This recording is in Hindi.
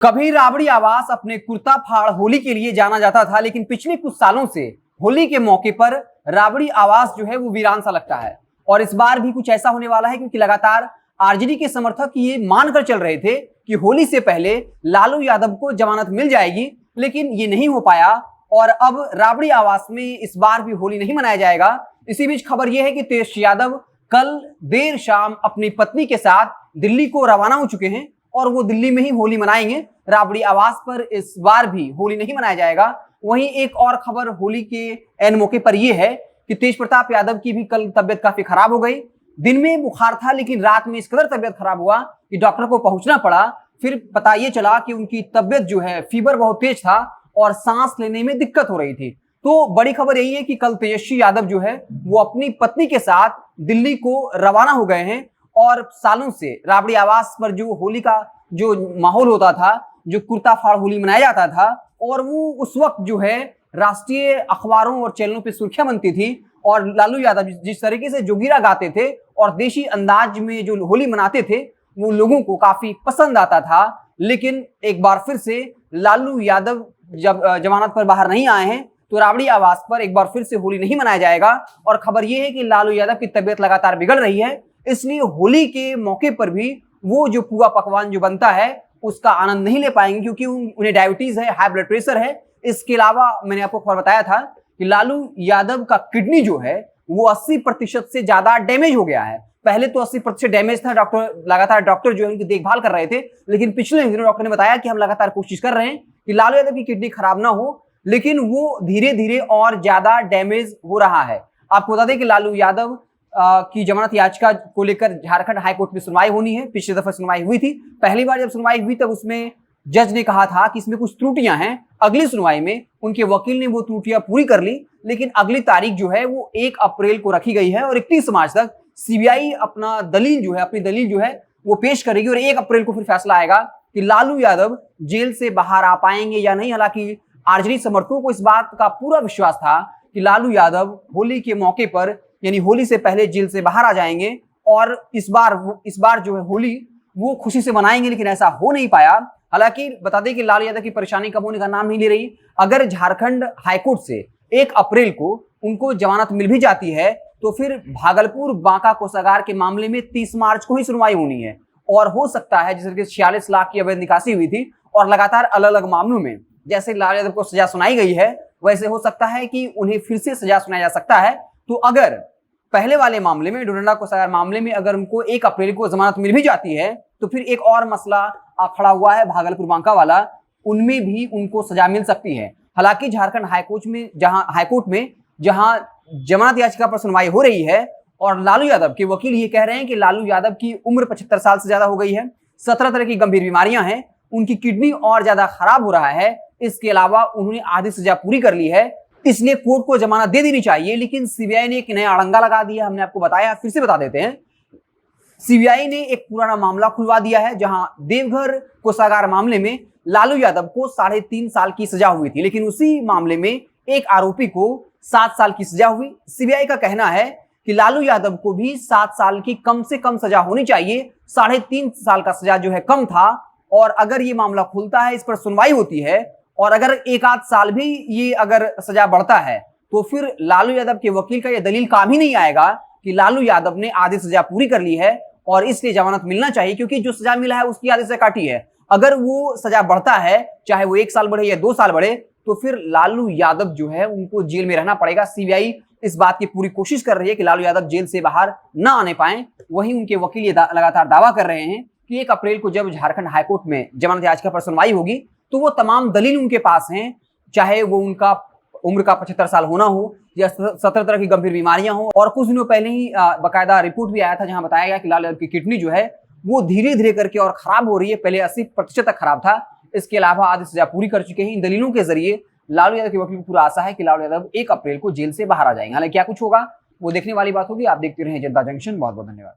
कभी राबड़ी आवास अपने कुर्ता फाड़ होली के लिए जाना जाता था, लेकिन पिछले कुछ सालों से होली के मौके पर राबड़ी आवास जो है वो वीरान सा लगता है। और इस बार भी कुछ ऐसा होने वाला है, क्योंकि लगातार आरजेडी के समर्थक ये मानकर चल रहे थे कि होली से पहले लालू यादव को जमानत मिल जाएगी, लेकिन ये नहीं हो पाया और अब राबड़ी आवास में इस बार भी होली नहीं मनाया जाएगा। इसी बीच खबर यह है कि तेजस्वी यादव कल देर शाम अपनी पत्नी के साथ दिल्ली को रवाना हो चुके हैं और वो दिल्ली में ही होली मनाएंगे। राबड़ी आवास पर इस बार भी होली नहीं मनाया जाएगा। वहीं एक और खबर होली के एन मौके पर यह है कि तेज प्रताप यादव की भी कल तबियत काफी खराब हो गई। दिन में बुखार था, लेकिन रात में इस कदर तबियत खराब हुआ कि डॉक्टर को पहुंचना पड़ा। फिर पता ये चला कि उनकी तबियत जो है, फीवर बहुत तेज था और सांस लेने में दिक्कत हो रही थी। तो बड़ी खबर यही है कि कल तेजस्वी यादव जो है वो अपनी पत्नी के साथ दिल्ली को रवाना हो गए हैं। और सालों से राबड़ी आवास पर जो होली का जो माहौल होता था, जो कुर्ता फाड़ होली मनाया जाता था, और वो उस वक्त जो है राष्ट्रीय अखबारों और चैनलों पे सुर्खियां बनती थी। और लालू यादव जिस तरीके से जोगीरा गाते थे और देशी अंदाज में जो होली मनाते थे, वो लोगों को काफी पसंद आता था। लेकिन एक बार फिर से लालू यादव जब जमानत पर बाहर नहीं आए हैं, तो राबड़ी आवास पर एक बार फिर से होली नहीं मनाया जाएगा। और खबर यह है कि लालू यादव की तबियत लगातार बिगड़ रही है, इसलिए होली के मौके पर भी वो जो पुआ पकवान जो बनता है उसका आनंद नहीं ले पाएंगे, क्योंकि उन्हें डायबिटीज है, हाई ब्लड प्रेशर है। इसके अलावा मैंने आपको खबर बताया था कि लालू यादव का किडनी जो है वो 80% से ज्यादा डैमेज हो गया है। पहले तो 80% डैमेज था, लगातार डॉक्टर जो है उनकी देखभाल कर रहे थे, लेकिन पिछले दिनों डॉक्टर ने बताया कि हम लगातार कोशिश कर रहे हैं कि लालू यादव की किडनी खराब ना हो, लेकिन वो धीरे धीरे और ज्यादा डैमेज हो रहा है। आपको बता दें कि लालू यादव की जमानत याचिका को लेकर झारखंड हाईकोर्ट में सुनवाई होनी है। पिछली दफा सुनवाई हुई थी, पहली बार जब सुनवाई हुई तब उसमें जज ने कहा था कि इसमें कुछ त्रुटियां हैं। अगली सुनवाई में उनके वकील ने वो त्रुटियां पूरी कर ली, लेकिन अगली तारीख जो है वो 1 अप्रैल को रखी गई है और 31 मार्च तक सीबीआई अपनी दलील जो है वो पेश करेगी और 1 अप्रैल को फिर फैसला आएगा कि लालू यादव जेल से बाहर आ पाएंगे या नहीं। हालांकि आरजेडी समर्थकों को इस बात का पूरा विश्वास था कि लालू यादव होली के मौके पर, यानी होली से पहले, जेल से बाहर आ जाएंगे और इस बार जो है होली वो खुशी से मनाएंगे, लेकिन ऐसा हो नहीं पाया। हालांकि बता दें कि लालू यादव की परेशानी कम होने का नाम नहीं ले रही। अगर झारखंड हाईकोर्ट से 1 अप्रैल को उनको जमानत मिल भी जाती है, तो फिर भागलपुर बांका कोषागार के मामले में 30 मार्च को ही सुनवाई होनी है। और हो सकता है, जैसे कि 46 लाख की अवैध निकासी हुई थी और लगातार अलग अलग मामलों में जैसे लालू यादव को सजा सुनाई गई है, वैसे हो सकता है कि उन्हें फिर से सजा सुनाया जा सकता है। तो अगर पहले वाले मामले में, डोरंडा कोषागार मामले में, अगर उनको 1 अप्रैल को जमानत मिल भी जाती है, तो फिर एक और मसला खड़ा हुआ है भागलपुर बांका वाला, उनमें भी उनको सजा मिल सकती है। हालांकि झारखंड हाईकोर्ट में जहां जमानत याचिका पर सुनवाई हो रही है और लालू यादव के वकील ये कह रहे हैं कि लालू यादव की उम्र 75 साल से ज्यादा हो गई है, 17 तरह की गंभीर बीमारियां हैं, उनकी किडनी और ज्यादा खराब हो रहा है, इसके अलावा उन्होंने आधी सजा पूरी कर ली है, इसलिए कोर्ट को जमानत दे देनी चाहिए। लेकिन सीबीआई ने एक नया अड़ंगा लगा दिया। हमने आपको बताया, फिर से बता देते हैं। सीबीआई ने एक पुराना मामला खुलवा दिया है, जहां देवघर कोषागार मामले में लालू यादव को 3.5 साल की सजा हुई थी, लेकिन उसी मामले में एक आरोपी को 7 साल की सजा हुई। सीबीआई का कहना है कि लालू यादव को भी 7 साल की कम से कम सजा होनी चाहिए। 3.5 साल का सजा जो है कम था। और अगर ये मामला खुलता है, इस पर सुनवाई होती है और अगर 1 आध साल भी ये अगर सजा बढ़ता है, तो फिर लालू यादव के वकील का यह दलील काम ही नहीं आएगा कि लालू यादव ने आधी सजा पूरी कर ली है और इसलिए जमानत मिलना चाहिए, क्योंकि जो सजा मिला है उसकी आधी सजा काटी है। अगर वो सजा बढ़ता है, चाहे वो 1 साल बढ़े या 2 साल बढ़े, तो फिर लालू यादव जो है उनको जेल में रहना पड़ेगा। सीबीआई इस बात की पूरी कोशिश कर रही है कि लालू यादव जेल से बाहर ना आने पाए। वहीं उनके वकील ये लगातार दावा कर रहे हैं कि 1 अप्रैल को जब झारखंड हाईकोर्ट में जमानत याचिका पर सुनवाई होगी, तो वो तमाम दलील उनके पास हैं, चाहे वो उनका उम्र का 75 साल होना हो या 17 तरह की गंभीर बीमारियां हो। और कुछ दिनों पहले ही बाकायदा रिपोर्ट भी आया था, जहां बताया गया कि लालू यादव की किडनी जो है वो धीरे धीरे करके और खराब हो रही है। पहले 80% तक खराब था, इसके अलावा आधी सजा पूरी कर चुके हैं। इन दलीलों के जरिए लालू यादव के वकील को पूरा आशा है कि लालू यादव 1 अप्रैल को जेल से बाहर आ जाएंगे। हालांकि क्या कुछ होगा वो देखने वाली बात होगी। आप देखते रहे जनता जंक्शन। बहुत बहुत धन्यवाद।